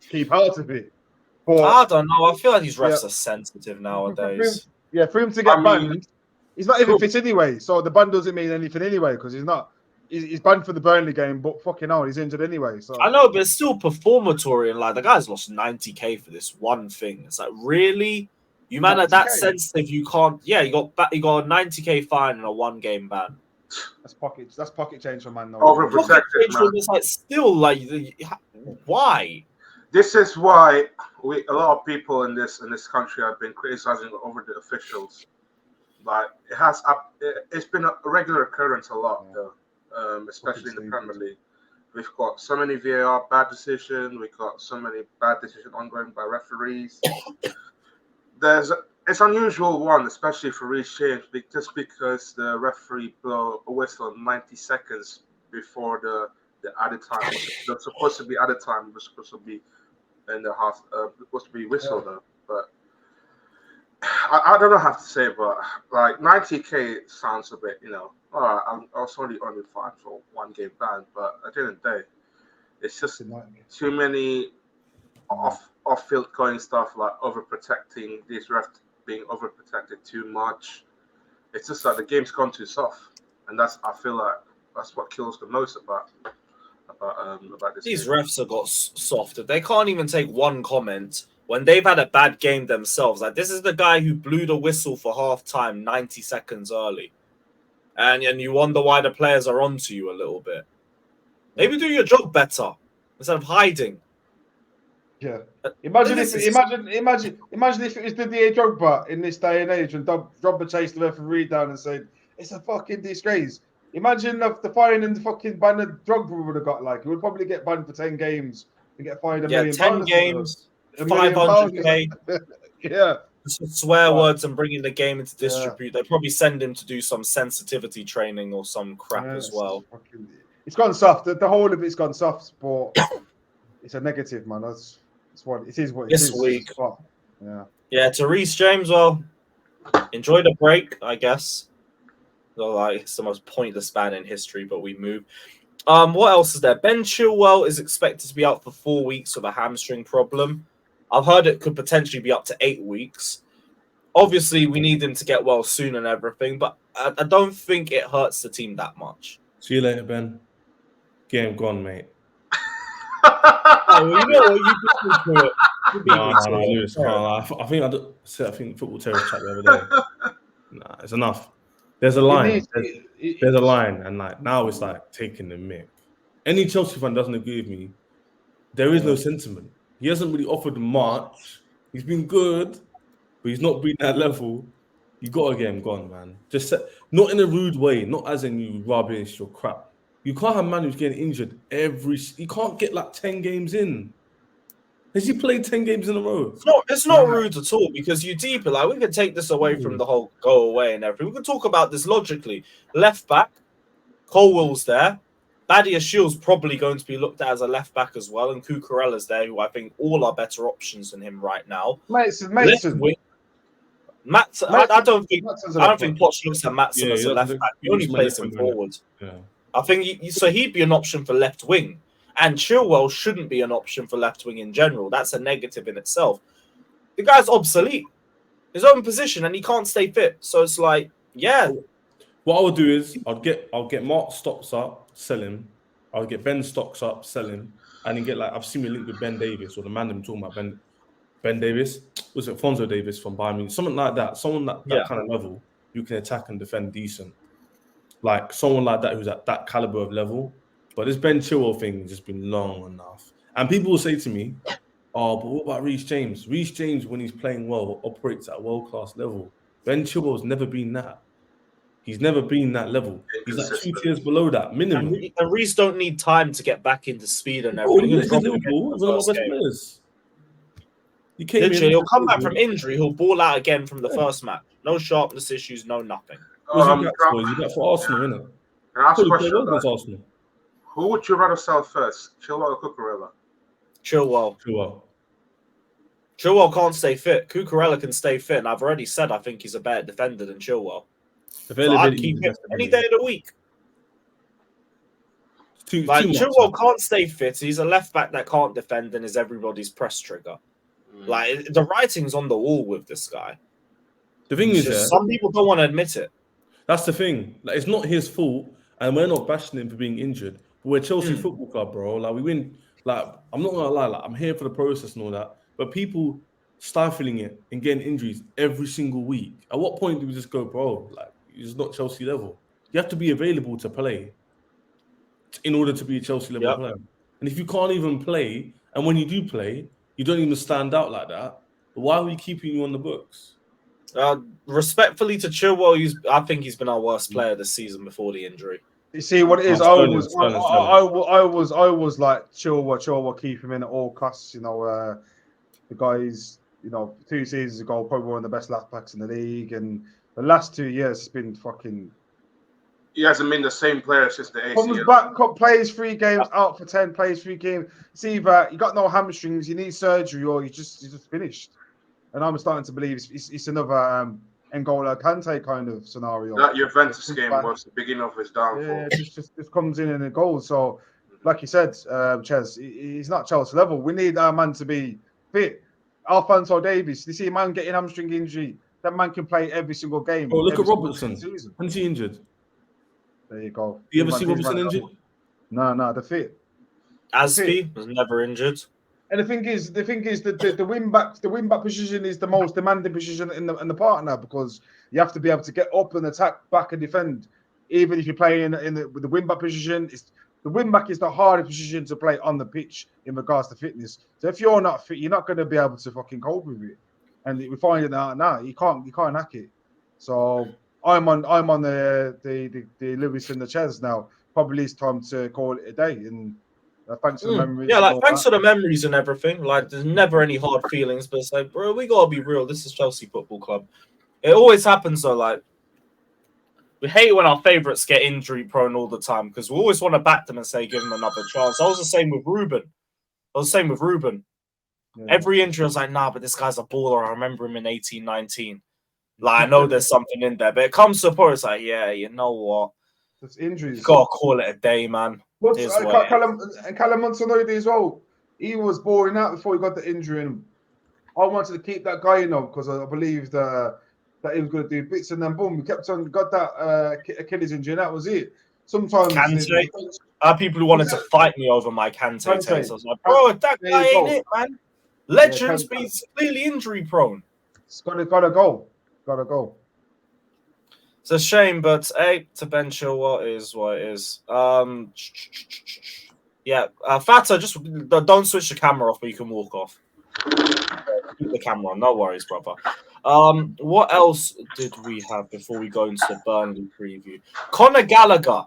Keep out of it. But, I don't know. I feel like these refs are sensitive nowadays. For him to get banned, he's not even fit anyway. So the ban doesn't mean anything anyway because he's banned for the Burnley game, but fucking hell, he's injured anyway. So I know, but it's still performatory, and like the guy's lost 90k for this one thing. It's like, really, you man are that sensitive? You can't. Yeah, you got a 90k fine and a 1-game ban. That's pocket change for man. Overprotected, man. It's like still like, why? This is why a lot of people in this country have been criticizing over the officials. Like it's been a regular occurrence a lot, though, especially in the Premier League. We've got so many VAR bad decisions. We've got so many bad decisions ongoing by referees. It's unusual one, especially for Reece James, just because the referee blew a whistle 90 seconds before the added time. That's supposed to be added time. It was supposed to be in the half. Supposed to be whistle though. But I don't know how to say, but like 90k sounds a bit, all right. I was only fine for 1-game ban, but at the end of the day, it's just too many off-field going stuff, like overprotecting, these refs being overprotected too much. It's just like the game's gone too soft, and I feel like that's what kills the most about this. These refs have got soft. They can't even take one comment when they've had a bad game themselves. Like, this is the guy who blew the whistle for halftime 90 seconds early, and you wonder why the players are onto you a little bit. Maybe do your job better instead of hiding. Yeah. Imagine if it was Didier Drogba in this day and age when Drogba chased the referee down and said, "It's a fucking disgrace." Imagine if the fine and the fucking ban that Drogba would have got. Like, he would probably get banned for 10 games and get fined $1 million. 10 games, 500k. Yeah. Swear words and bringing the game into distribute. They probably send him to do some sensitivity training or some crap as well. It's gone soft. The whole of it's gone soft, but it's a negative, man. That's what it is. What it is. This week, Yeah, to Reece James, well, enjoy the break, I guess. So, like, it's the most pointless ban in history, but we move. What else is there? Ben Chilwell is expected to be out for 4 weeks with a hamstring problem. I've heard it could potentially be up to 8 weeks. Obviously, we need him to get well soon and everything, but I don't think it hurts the team that much. See you later, Ben. Game gone, mate. Oh, you know what? You beat me to it. You beat me to it. Lewis. I think football terrorist chat the other day. Nah, it's enough. There's a line. There's a line, and like now it's like taking the mick. Any Chelsea fan doesn't agree with me. There is no sentiment. He hasn't really offered much. He's been good, but he's not been that level. You gotta get him gone, man. Not in a rude way, not as in you rubbish or crap. You can't have a man who's getting injured you can't get like 10 games in. Has he played 10 games in a row? It's not rude at all because you deep it. Like, we can take this away from the whole go away and everything. We can talk about this logically. Left back, Colwell's there. Badia Shield's probably going to be looked at as a left back as well, and Cucurella's there, who I think all are better options than him right now. Mason. I don't think Poch looks at Maatsen as a left back. He only plays him forward. Yeah. I think he'd be an option for left wing, and Chilwell shouldn't be an option for left wing in general. That's a negative in itself. The guy's obsolete, his own position, and he can't stay fit. So it's like, yeah. What I would do is I'll get Mark stocks up, sell him. I'll get Ben stocks up, sell him, and then get like I've seen me linked with Ben Davis or the man I'm talking about Ben Davis. Was it Fonzo Davis from Bayern Munich? Something like that. Someone that kind of level you can attack and defend decent. Like someone like that who's at that caliber of level. But this Ben Chilwell thing has just been long enough. And people will say to me, oh, but what about Reece James? Reece James, when he's playing well, operates at a world-class level. Ben Chilwell's never been that. He's never been that level. He's like 2 tiers below that, minimum. And Reece don't need time to get back into speed and everything. He'll come back from injury. He'll ball out again from the first match. No sharpness issues, no nothing. He's back for Arsenal, isn't it? Can I ask a question? Who would you rather sell first, Chilwell or Cucurella? Chilwell can't stay fit. Cucurella can stay fit, and I've already said I think he's a better defender than Chilwell. So I'd keep him any day of the week. Chilwell can't stay fit. He's a left back that can't defend and is everybody's press trigger. Like, the writing's on the wall with this guy. The thing is, some people don't want to admit it. That's the thing. Like, it's not his fault, and we're not bashing him for being injured. But we're Chelsea Football Club, bro. Like, we win. Like, I'm not gonna lie. Like, I'm here for the process and all that. But people stifling it and getting injuries every single week. At what point do we just go, bro? Like, it's not Chelsea level. You have to be available to play in order to be a Chelsea level player. And if you can't even play, and when you do play, you don't even stand out like that, why are we keeping you on the books? Respectfully to Chilwell, I think he's been our worst player this season before the injury. You see what it is? I was like Chilwell, keep him in at all costs. You know, the guys, 2 seasons ago, probably one of the best left backs in the league, and the last 2 years has been fucking. He hasn't been the same player since the ACL. Comes back, plays 3 games, out for 10, plays 3 games. See, either you got no hamstrings, you need surgery, or you're just finished. And I'm starting to believe it's another N'Golo Kante kind of scenario. That Juventus game was the beginning of his downfall. Yeah, just comes in and it goes. So, like you said, Ches, he's not Chelsea level. We need our man to be fit. Alphonso Davies, you see a man getting hamstring injury. That man can play every single game. Oh, look at Robertson. When's he injured? There you go. Do you ever see Robertson injured? No, the fit. Aspie was never injured. And the thing is that the wing back position is the most demanding position in the partner, because you have to be able to get up and attack back and defend. Even if you're playing with the wing back position, the wing back is the hardest position to play on the pitch in regards to fitness. So if you're not fit, you're not going to be able to fucking cope with it. And we find it out now. You can't hack it. So I'm on the Lewis and the Ches now. Probably it's time to call it a day. And thanks for the memories. Yeah, like thanks for the memories and everything. Like, there's never any hard feelings, but it's like, bro, we gotta be real. This is Chelsea Football Club. It always happens though. Like, we hate when our favourites get injury prone all the time because we always want to back them and say give them another chance. I was the same with Ruben. Every injury, I was like, nah, but this guy's a baller. I remember him in 18-19. Like, I know there's something in there, but it comes to a point, it's like, yeah, you know what? It's injuries. You got to call it a day, man. Callum Montanodi as well. He was boring out before he got the injury, and I wanted to keep that guy, because I believed that he was going to do bits, and then boom, we kept on, got that Achilles injury, and that was it. Sometimes Kante. I had people who wanted to fight me over my Kante taste. I was like, bro, that guy ain't it, man. Legends, but he's clearly injury prone. It's gotta go. It's a shame, but hey, to Ben Chilwell is what it is. Fata, just don't switch the camera off, but you can walk off. Keep the camera on, no worries, brother. What else did we have before we go into the Burnley preview? Conor Gallagher.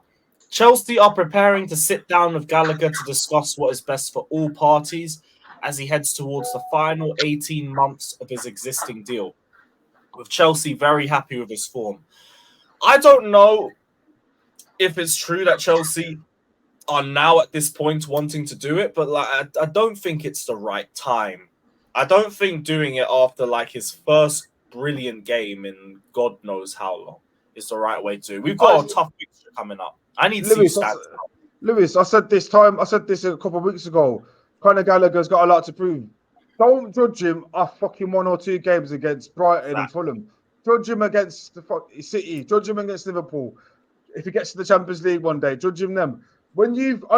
Chelsea are preparing to sit down with Gallagher to discuss what is best for all parties as he heads towards the final 18 months of his existing deal. With Chelsea very happy with his form. I don't know if it's true that Chelsea are now at this point wanting to do it, but I don't think it's the right time. I don't think doing it after his first brilliant game in God knows how long is the right way to do it. We've got a tough fixture coming up. I need to see stats. Lewis, I said this a couple of weeks ago. Conor Gallagher's got a lot to prove. Don't judge him off fucking 1 or 2 games against Brighton and Fulham. Judge him against the City. Judge him against Liverpool. If he gets to the Champions League one day, judge him them. I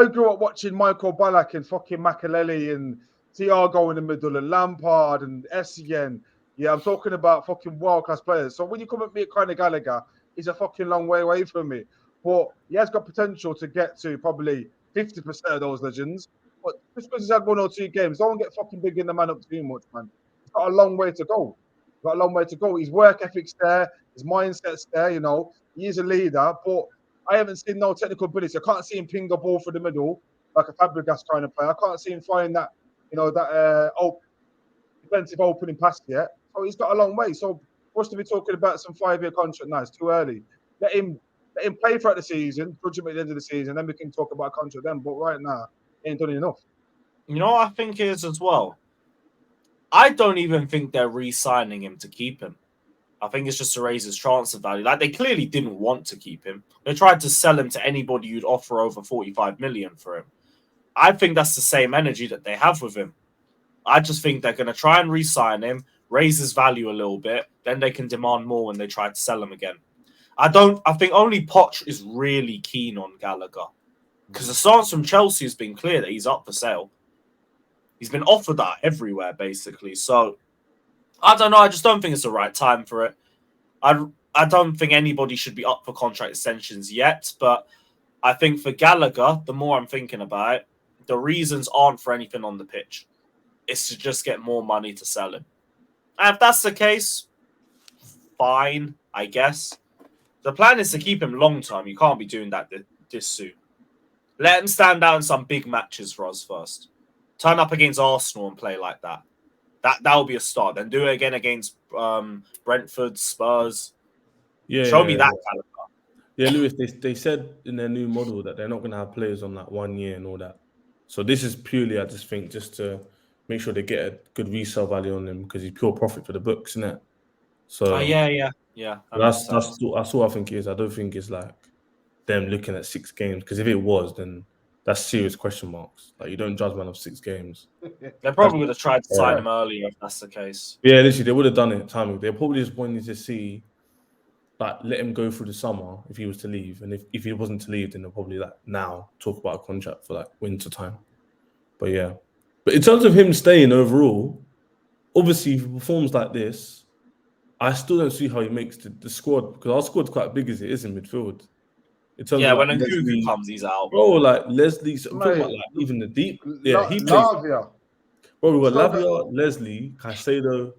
grew up watching Michael Ballack and fucking Makelele and Thiago in the middle and Lampard and Essien. Yeah, I'm talking about fucking world-class players. So when you come at me at Conor Gallagher, he's a fucking long way away from me. But he has got potential to get to probably 50% of those legends. But just because he's had 1 or 2 games, don't get fucking bigging the man up too much, man. He's got a long way to go. His work ethic's there. His mindset's there, He is a leader, but I haven't seen no technical ability. I can't see him ping a ball through the middle like a Fabregas kind of player. I can't see him find that, defensive opening pass yet. So he's got a long way. So for us to be talking about some 5-year contract now, it's too early. Let him play throughout the season, judge him at the end of the season, then we can talk about contract then. But right now, he ain't done enough. You know what I think is as well? I don't even think they're re-signing him to keep him. I think it's just to raise his transfer value. They clearly didn't want to keep him. They tried to sell him to anybody who'd offer over 45 million for him. I think that's the same energy that they have with him. I just think they're going to try and re-sign him, raise his value a little bit, then they can demand more when they try to sell him again. I think only Poch is really keen on Gallagher because the stance from Chelsea has been clear that he's up for sale. He's been offered that everywhere, basically. So, I don't know. I just don't think it's the right time for it. I don't think anybody should be up for contract extensions yet, but I think for Gallagher, the more I'm thinking about it, the reasons aren't for anything on the pitch. It's to just get more money to sell him. And if that's the case, fine, I guess. The plan is to keep him long term. You can't be doing that this soon. Let him stand out in some big matches for us first. Turn up against Arsenal and play like that. That will be a start. Then do it again against Brentford, Spurs. Yeah, Show me that. Yeah, Lewis, they said in their new model that they're not going to have players on 1 year and all that. So this is purely, I just think, just to make sure they get a good resale value on him because he's pure profit for the books, isn't it? So yeah. That's what I think it is. I don't think it's like them looking at 6 games because if it was, then that's serious question marks. Like you don't judge man of 6 games. They probably would have tried to sign him earlier if that's the case. Yeah, literally, they would have done it timing. They probably just wanted to see, let him go through the summer if he was to leave, and if he wasn't to leave, then they'll probably now talk about a contract for winter time. But yeah, but in terms of him staying overall, obviously if he performs like this, I still don't see how he makes the squad because our squad's quite big as it is in midfield. In terms of when Nkunku comes, he's out. Bro, Leslie's talking about even the deep. Yeah, he plays. Lavia. Bro, we got Lavia, Leslie, Caicedo.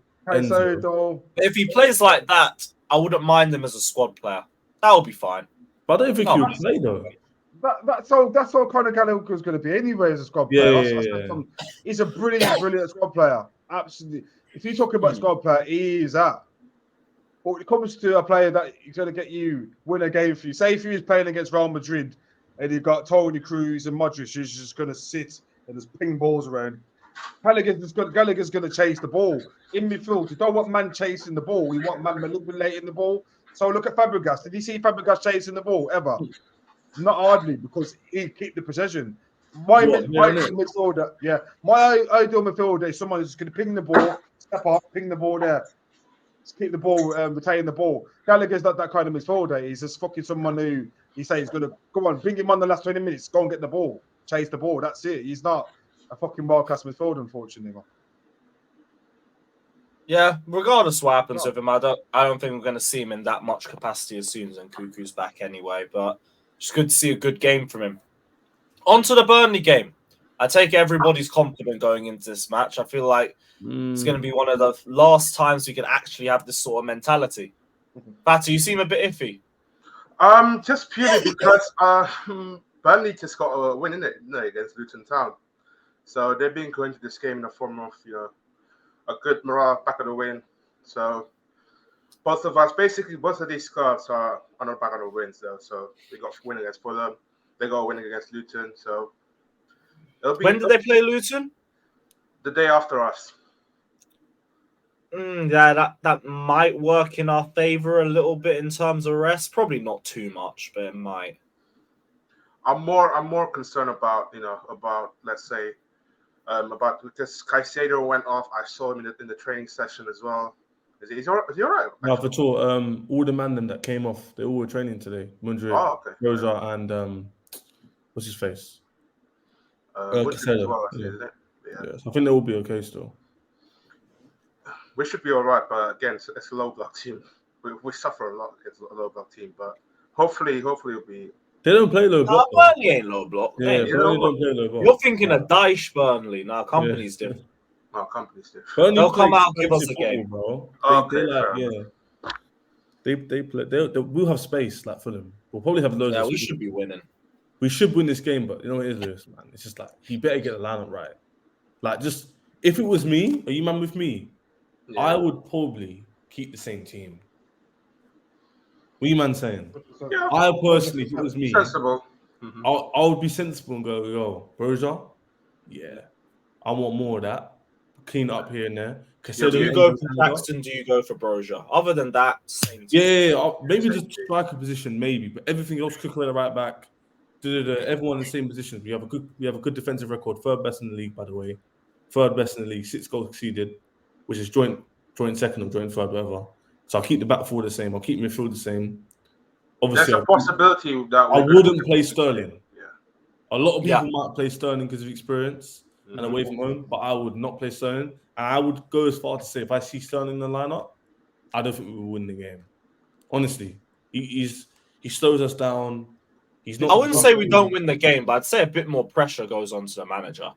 If he plays like that, I wouldn't mind him as a squad player. That would be fine. But I don't think he would play though. That's all Conor Gallagher's going to be anyway as a squad player. He's a brilliant squad player. Absolutely. If you're talking about squad player, he is that. But when it comes to a player that is going to get you win a game for you, say if he was playing against Real Madrid and you've got Toni Kroos and Modric who's just going to sit and just ping balls around, Gallagher's going to chase the ball in midfield. You don't want man chasing the ball. We want man manipulating the ball. So look at Fabregas. Did you see Fabregas chasing the ball ever? Not hardly, because he keep the possession. My midfielder, my ideal midfielder is someone who's going to ping the ball, step up, ping the ball there, just keep the ball, retain the ball. Gallagher's not that kind of midfielder. He's just fucking someone who he says he's going to go on, bring him on the last 20 minutes, go and get the ball, chase the ball. That's it. He's not a fucking world-class midfielder, unfortunately. Yeah, regardless of what happens with him, I don't think we're going to see him in that much capacity as soon as Nkuku's back anyway. But it's good to see a good game from him. On to the Burnley game. I take everybody's confident going into this match. I feel like it's going to be one of the last times we can actually have this sort of mentality. Fatty, you seem a bit iffy. Just purely because Burnley just got a win in it, against Luton Town. So they've been going to this game in the form of, a good morale back of the win. So both of these squads are on the back of the wins though. So they got a win against Fulham, they got a win against Luton. So when did they play Luton? The day after us. Yeah, that might work in our favour a little bit in terms of rest. Probably not too much, but it might. I'm more concerned about let's say about because Caicedo went off. I saw him in the training session as well. Is he all right? No, for sure. All the man that came off, they all were training today. Mundry, Rosa, and what's his face? Caicedo. Well, yeah. So I think they will be okay still. We should be all right, but again, it's a low block team. We suffer a lot against a low block team, but hopefully it'll be. They don't play low block. Burnley ain't low block. Yeah, Burnley don't play low block. You're thinking of Daesh Burnley. No, company's different. No, company's different. Burnley they'll come out and give us a game, bro. Okay, They play. We'll have space like Fulham. We'll probably have loads. Yeah, of we should be winning. We should win this game, but you know what it is, Lewis, man. It's just like he better get the lineup right. Like, just if it was me, are you man with me? Yeah. I would probably keep the same team. What are you man saying? Yeah, I personally, if it was me, sensible. I would be sensible and go, yo, Broja, yeah, I want more of that. Clean up here and there. Do you go for Jackson? Do you go for Broja? Other than that, same team. Yeah, maybe just striker position, maybe, but everything else, cook away the right back. Everyone in the same positions. We have a good defensive record, third best in the league, by the way. Third best in the league, 6 goals conceded, which is joint second or joint third, whatever. So I'll keep the back four the same. I'll keep midfield the same. Obviously, there's a possibility that I wouldn't play Sterling. Yeah. A lot of people might play Sterling because of experience and away from home, but I would not play Sterling. And I would go as far to say if I see Sterling in the lineup, I don't think we will win the game. Honestly, he slows us down. He's not. I wouldn't say we don't win the game, but I'd say a bit more pressure goes on to the manager.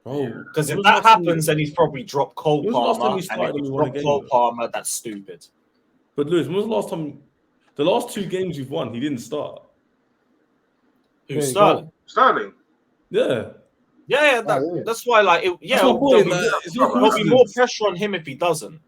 Because if that happens, then he's probably dropped Cole Palmer. And if he's dropped Cole Palmer, that's stupid. But Lewis, when was the last time? The last 2 games you've won, he didn't start. Who's Sterling? Sterling. Yeah. Yeah, that's why. There'll be more pressure on him if he doesn't.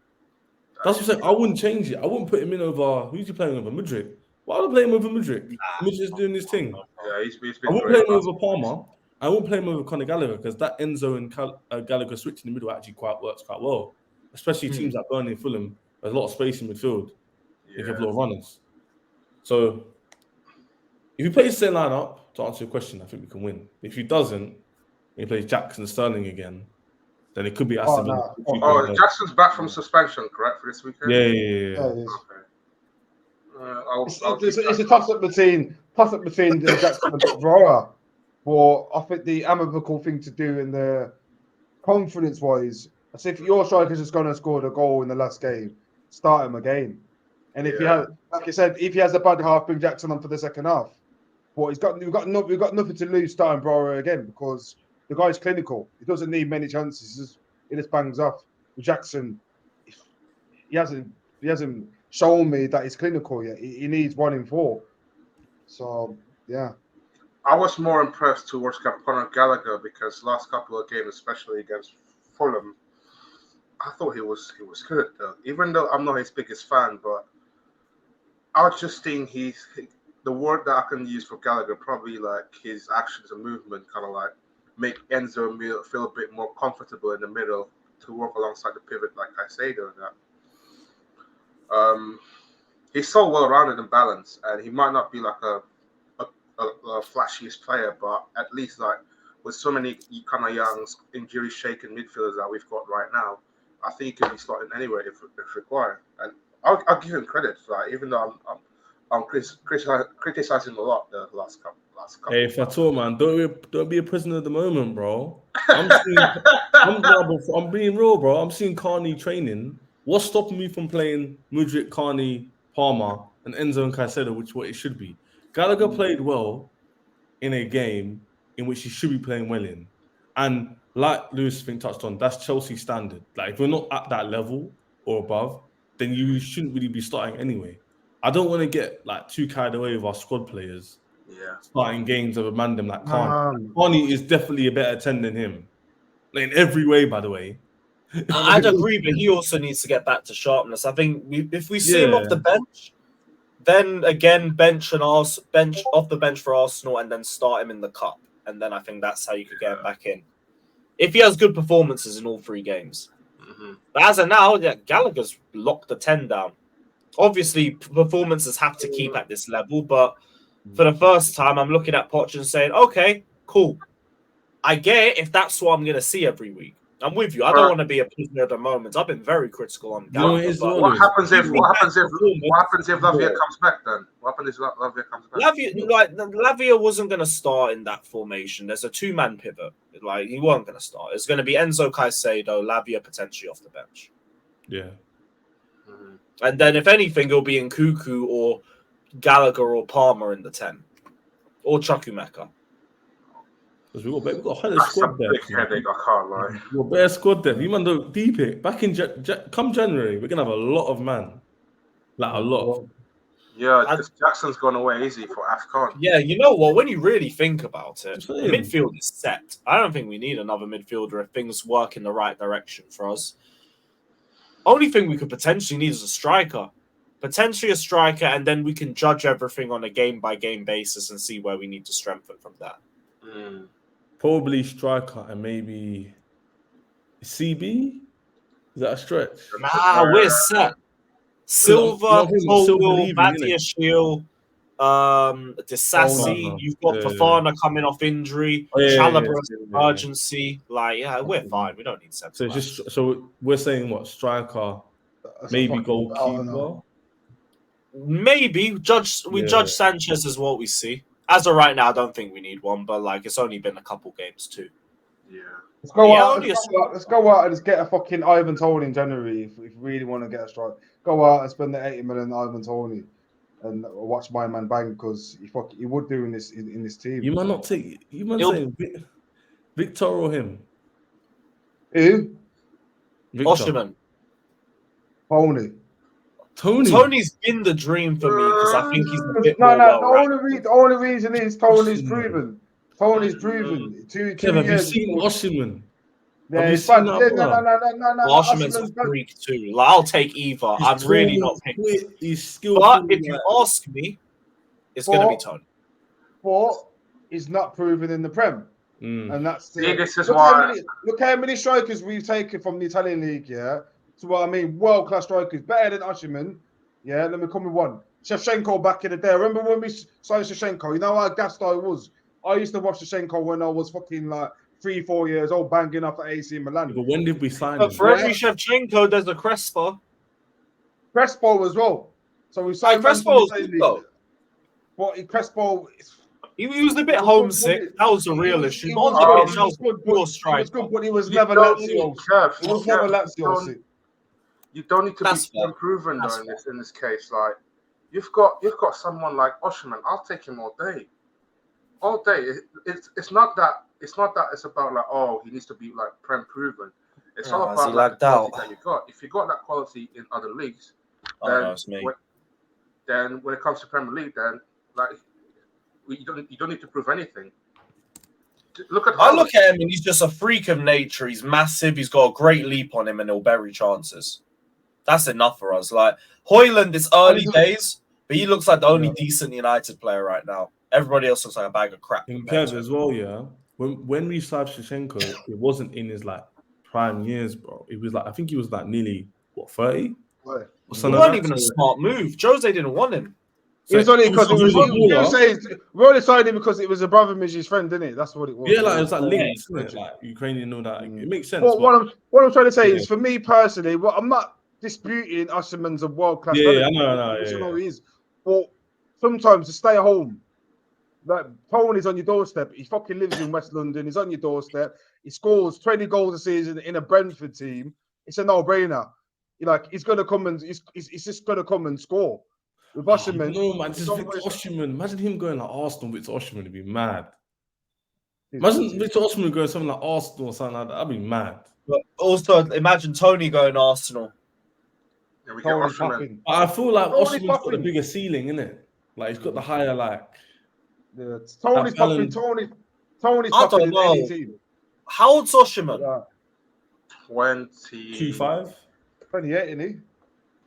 That's what I'm saying. I wouldn't change it. I wouldn't put him in over. Who's he playing over? Mudryk. Why would I play him over Mudryk? Mudryk's doing his thing. Yeah, he's been I won't play him over Palmer. I won't play him over Conor Gallagher because that Enzo and Gallagher switch in the middle actually works quite well. Especially teams like Burnley and Fulham. There's a lot of space in midfield. If you have a lot of runners. So if he plays the same lineup, to answer your question, I think we can win. If he doesn't, and he plays Jackson and Sterling again, then it could be Aston Villa. Jackson's back from suspension, correct, for this weekend? Yeah. Okay. It's a toss up between Jackson and Broja. But I think the amicable thing to do in the confidence wise, I say if your striker's just going to score the goal in the last game, start him again. And if you have, like I said, if he has a bad half, bring Jackson on for the second half. But we've got nothing to lose starting Broja again because the guy's clinical. He doesn't need many chances. He just bangs off. Jackson, he hasn't shown me that he's clinical yet. He needs 1 in 4. So yeah. I was more impressed towards Conor Gallagher because last couple of games, especially against Fulham, I thought he was good though. Even though I'm not his biggest fan, but I just think the word that I can use for Gallagher probably like his actions and movement, kind of like make Enzo feel a bit more comfortable in the middle to work alongside the pivot like Caicedo and that. He's so well-rounded and balanced, and he might not be like a flashiest player, but at least like with so many kind of young, injury-shaken midfielders that we've got right now, I think he can be starting anywhere if required. And I'll give him credit for that, even though I'm criticizing him a lot the last couple. Hey, Fatou, man, don't be a prisoner of the moment, bro. I'm being real, bro. I'm seeing Carney training. What's stopping me from playing Mudryk, Carney, Palmer, and Enzo and Caicedo, which is what it should be? Gallagher played well in a game in which he should be playing well in. And like Lewis I think touched on, that's Chelsea standard. Like, if we're not at that level or above, then you shouldn't really be starting anyway. I don't want to get like too carried away with our squad players. Yeah, Starting games of a mandem like Carney. Carney is definitely a better 10 than him. Like, in every way, by the way. I'd agree, but he also needs to get back to sharpness. I think if we see him off the bench, then again bench off the bench for Arsenal, and then start him in the cup, and then I think that's how you could get him back in. If he has good performances in all 3 games. But as of now, Gallagher's locked the 10 down. Obviously, performances have to keep at this level, but for the first time, I'm looking at Poch and saying, okay, cool. I get it if that's what I'm going to see every week. I'm with you. I don't want to be a prisoner at the moment. I've been very critical on Gallagher. What happens if Lavia comes back then? What happens if Lavia comes back? Lavia wasn't going to start in that formation. There's a 2-man pivot. Like, he wasn't going to start. It's going to be Enzo Caicedo, Lavia potentially off the bench. Yeah. And then if anything, it'll be Nkuku or Gallagher or Palmer in the 10. Or Chukwuemeka. Because we've got a hell of squad there. Headache, I can't lie. We've got better squad there. You man don't deep it. Back in come January, we're gonna have a lot of man. Like a lot. Yeah, because Jackson's gone away easy for AFCON. Yeah, you know what? When you really think about it, the midfield is set. I don't think we need another midfielder if things work in the right direction for us. Only thing we could potentially need is a striker. Potentially a striker, and then we can judge everything on a game-by-game basis and see where we need to strengthen from that. Probably striker and maybe CB? Is that a stretch? Nah, we're set. Silva, Chilwell, Badiashile, Disassi. You've got Fafana coming off injury. Chalobah's emergency. We're fine. We don't need centre. So we're saying what? Striker, maybe goalkeeper. Maybe judge Sanchez as what we see. As of right now, I don't think we need one, but it's only been a couple games too. Yeah. Let's go out and just get a fucking Ivan Toney in January if we really want to get a strike. Go out and spend the 80 million on Ivan Toney and watch my man bang because he would do in this team. You might not take. You might say Victor or him. Who? Osimhen. Tony's been the dream for me because I think he's a bit more the only reason is Tony's proven. Tony's proven. 2 years. Have you seen Osimhen? Yeah, he's fun. No. Osimhen's a freak too. I'll take either. I'm really not picking. He's skillful. But if you ask me, it's going to be Tony. But he's not proven in the Prem. And that's this is why. Look how many strikers we've taken from the Italian league, yeah? So what I mean, world-class strikers, better than Osimhen. Yeah, let me come with one. Shevchenko back in the day. Remember when we signed Shevchenko? You know how gassed I was? I used to watch Shevchenko when I was fucking 3-4 years old, banging off at AC Milan. But when did we sign him? But for every Shevchenko, there's a Crespo. Crespo as well. So we signed Crespo. Crespo. He was a bit homesick. That was a real issue. He was good, but he was never Lazio. He was never Lazio. You don't need to be improving though in this case. Like you've got someone like Osimhen. I'll take him all day. All day. It's not that it's about he needs to be Prem proven. It's all about the quality that you got. If you got that quality in other leagues, then when it comes to Premier League, then you don't need to prove anything. I look at him and he's just a freak of nature. He's massive. He's got a great leap on him and he'll bury chances. That's enough for us. Højlund is early days, but he looks like the only decent United player right now. Everybody else looks like a bag of crap. Enquires as well, yeah. when we signed Shevchenko, it wasn't in his like prime years, bro. It was like I think he was like nearly 30 or It something wasn't like even that. a smart move. Jose didn't want him. It was only because it was. a baller. We only signed him because it was a brother Midge's friend, didn't it? That's what it was. Yeah, like it was like linked, isn't it? Like Ukrainian and all that. It makes sense. But what I'm trying to say is, for me personally, I'm not disputing Osimhen's a world class. Yeah, I know. He is. But sometimes to stay at home, like Tony's on your doorstep. He fucking lives in West London. He's on your doorstep. He scores 20 goals a season in a Brentford team. It's a no-brainer. Like he's gonna come and he's just gonna come and score. With Osimhen, no man, this is Victor Osimhen. Imagine him going like Arsenal, Victor Osimhen would be mad. Imagine Victor Osimhen going something like Arsenal or something like that. That'd be mad. But also, imagine Tony going Arsenal. Yeah, we get Osimhen. I feel like Osimhen's got the bigger ceiling, innit? Like he's got the higher like. Yeah, Tony's popping. Tony's popping in any team. How old's Osimhen? 25. 28, isn't he?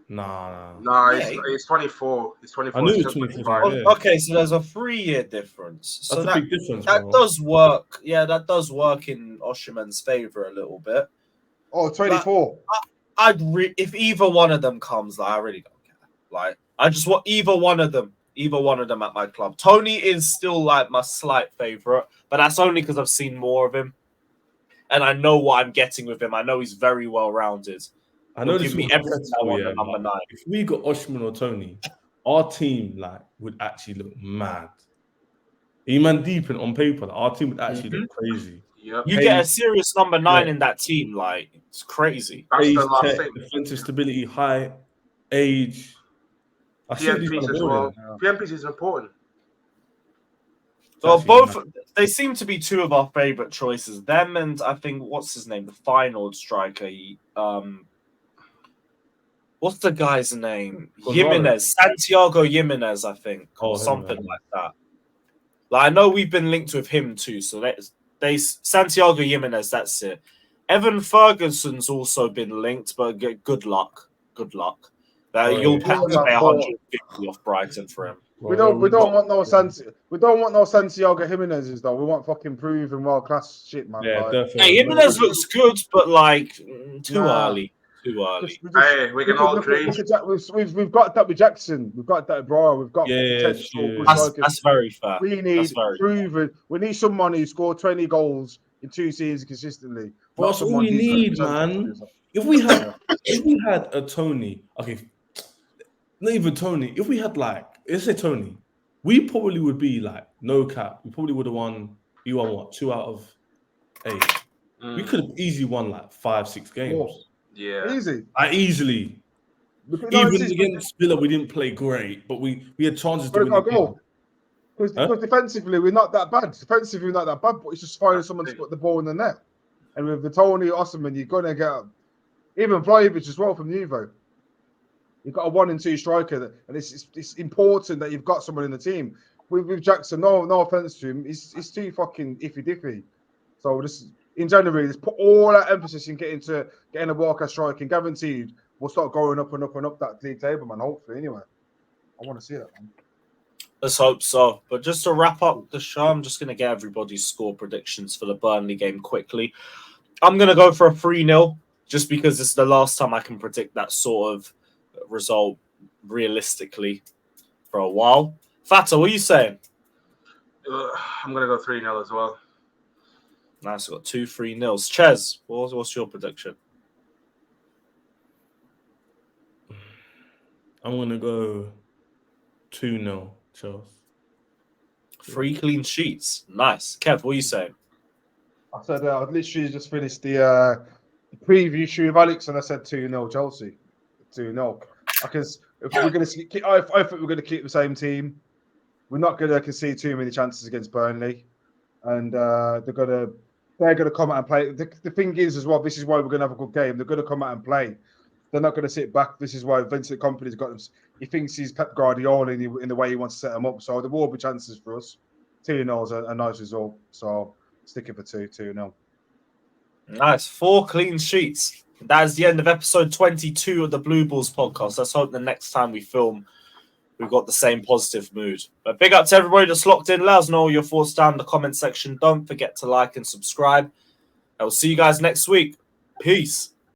Nah, he's 24. He's 24. I knew he was 25. Yeah. Okay, so there's a 3-year difference. So that's a big difference. That does work. Yeah, that does work in Osimhen's favor a little bit. Oh, 24. If either one of them comes, like, I really don't care. Like, I just want either one of them at my club. Tony is still like my slight favorite, but that's only because I've seen more of him, and I know what I'm getting with him. I know he's very well rounded. I know this give me everything I want at number 9. If we got Osimhen or Tony, our team like would actually look mad. Even deep on paper, our team would actually look crazy. Yep. You get a serious number 9 in that team, like it's crazy. That's the last thing. Defensive stability, height, age. PMPs as well. PMPs is important. So they seem to be two of our favorite choices. Them and I think what's his name, the final striker. What's the guy's name? Jimenez, Santiago Jimenez, I think, or something like that. Like I know we've been linked with him too. So they Santiago Jimenez, that's it. Evan Ferguson's also been linked, but good luck. You'll have to pay 150 off Brighton for him. We don't want no Santiago Jimenez's though. We want fucking proven world class shit, man. Yeah, like, definitely. Hey, Jimenez looks good, but like too early. Hey, we can all agree. We've got that with Jackson. We've got that with Brower. We've got potential. That's very fair. We need proven. We need someone who scored 20 goals in 2 seasons consistently. That's all we need, man. If we had a Tony, okay, not even Tony. If we had let's say Tony, we probably would be like no cap. We probably would have won. You won what? 2 out of 8. We could have easily won like 5-6 games. Yeah, easily. Even against Villa, we didn't play great, but we had chances to win the game. Because defensively, we're not that bad. Defensively, we're not that bad, but it's just finding someone to put the ball in the net. And with the Tony Osimhen, you're gonna get even Vlahovic as well from Juve. You've got a 1 and 2 striker, and it's important that you've got someone in the team. With Jackson, no offense to him, he's too fucking iffy-diffy. So just in January, let's put all that emphasis in getting a world class striker, and guaranteed we'll start going up and up and up that league table, man. Hopefully, anyway. I want to see that, man. Let's hope so. But just to wrap up the show, I'm just going to get everybody's score predictions for the Burnley game quickly. I'm going to go for a 3-0, just because it's the last time I can predict that sort of result realistically for a while. Fata, what are you saying? I'm going to go 3-0 as well. Nice, we've got 2 3-0s. Ches, what's your prediction? I'm going to go 2-0, Chelsea. 3 clean sheets. Nice. Kev, what are you saying? I said I'd literally just finished the preview show with Alex, and I said 2-0 Chelsea. 2-0. Because if we're going to keep, I think we're going to keep the same team. We're not going to concede too many chances against Burnley, and they're going to come out and play. The thing is as well, this is why we're going to have a good game. They're going to come out and play. They're not going to sit back. This is why Vincent Kompany's got them. He thinks he's Pep Guardiola in the way he wants to set them up. So there will be chances for us. 2-0 is a nice result. So stick it for 2-0. Nice. 4 clean sheets. That is the end of episode 22 of the Blue Balls podcast. Let's hope the next time we film, we've got the same positive mood. But big up to everybody that's locked in. Let us know your thoughts down in the comment section. Don't forget to like and subscribe. I will see you guys next week. Peace.